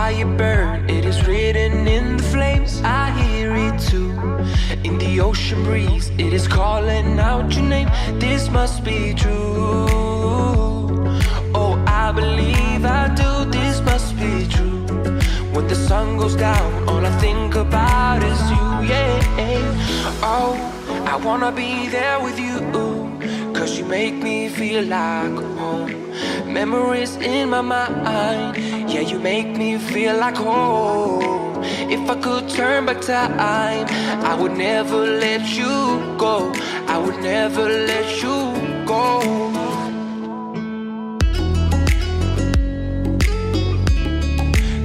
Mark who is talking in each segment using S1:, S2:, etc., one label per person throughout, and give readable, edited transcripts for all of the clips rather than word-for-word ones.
S1: fire burn, it is written in the flames. I hear it too, in the ocean breeze, it is calling out your name. This must be true. Oh, I believe I do, this must be true. When the sun goes down, all I think about is you, yeah. Oh, I wanna be there with you, 'cause you make me feel like home. Memories in my mind, yeah, you make me feel like home. If I could turn back time, I would never let you go. I would never let you go.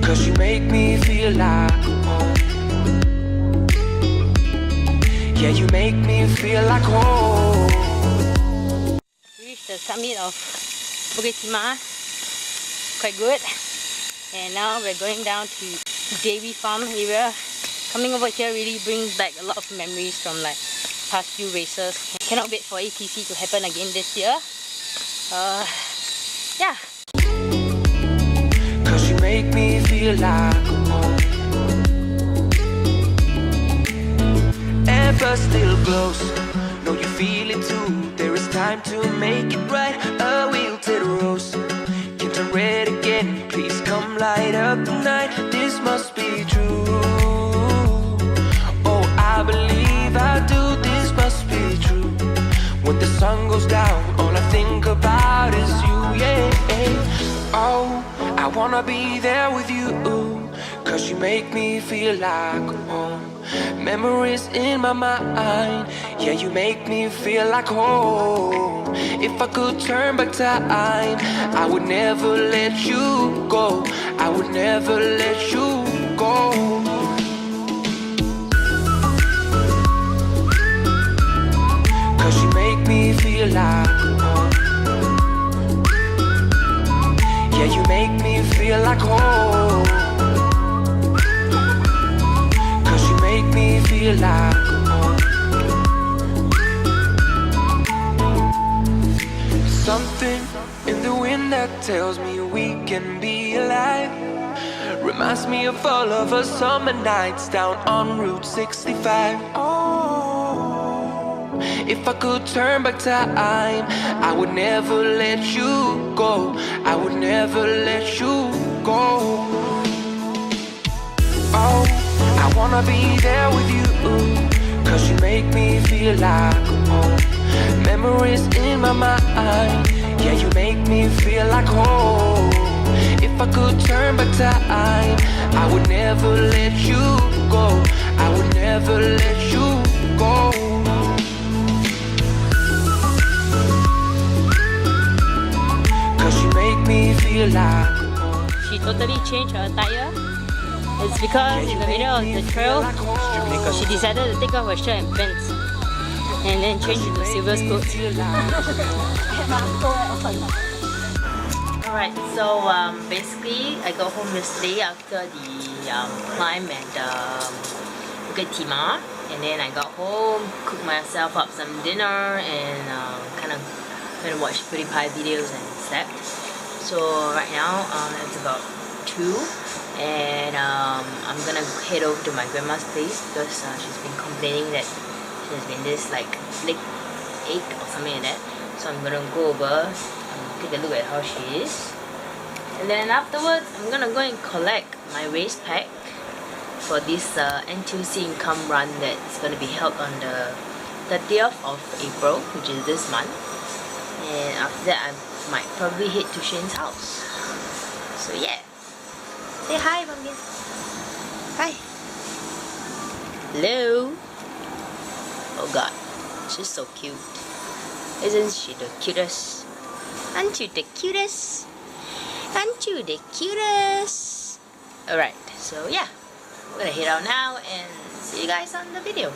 S1: 'Cause you make me feel like home. Yeah, you make me feel like home.
S2: We reached the summit of Bukit Timah, quite good. And now we're going down to dairy farm area. Coming over here really brings back a lot of memories from like past few races. Cannot wait for ATC to happen again this year. Yeah.
S1: 'Cause you make me feel like home. Ever still close, know you feel it too. There is time to make it right. A wilted rose can turn red again. Please come light up the night. This must be true. Oh, I believe I do. This must be true. When the sun goes down, all I think about is you, yeah. Oh, I wanna be there with you, 'cause you make me feel like home. Memories in my mind, yeah, you make me feel like home. If I could turn back time, I would never let you go. I would never let you go. 'Cause you make me feel like home. Yeah, you make me feel like home. 'Cause you make me feel like home. Something in the wind that tells me we can be alive. Reminds me of all of our summer nights down on Route 65. Oh, if I could turn back time, I would never let you go. I would never let you go. Oh, I wanna be there with you, 'cause you make me feel like home. Memories in my mind, yeah, you make me feel like home. If I could turn back time, I would never let you go. I would never let you go. 'Cause you make me feel like home.
S2: She totally changed her attire. It's because in the middle of the trail, she decided to take off her shirt and pants and then change into Sylvia's clothes. Alright, so basically I got home yesterday after the climb at Bukit Timah, and then I got home, cooked myself up some dinner, and kind of gonna watch PewDiePie videos and slept. So right now it's about 2. And I'm gonna head over to my grandma's place because she's been complaining that there's been this like leg ache or something like that. So I'm gonna go over and take a look at how she is, and then afterwards I'm gonna go and collect my race pack for this NTUC income run that's gonna be held on the 30th of April, which is this month. And after that I might probably head to Shane's house. So yeah. Say hi, Pumpkin. Hi. Hello. Oh god, she's so cute. Isn't she the cutest? Aren't you the cutest? Aren't you the cutest? Alright, so yeah. We're gonna head out now and see you guys on the video.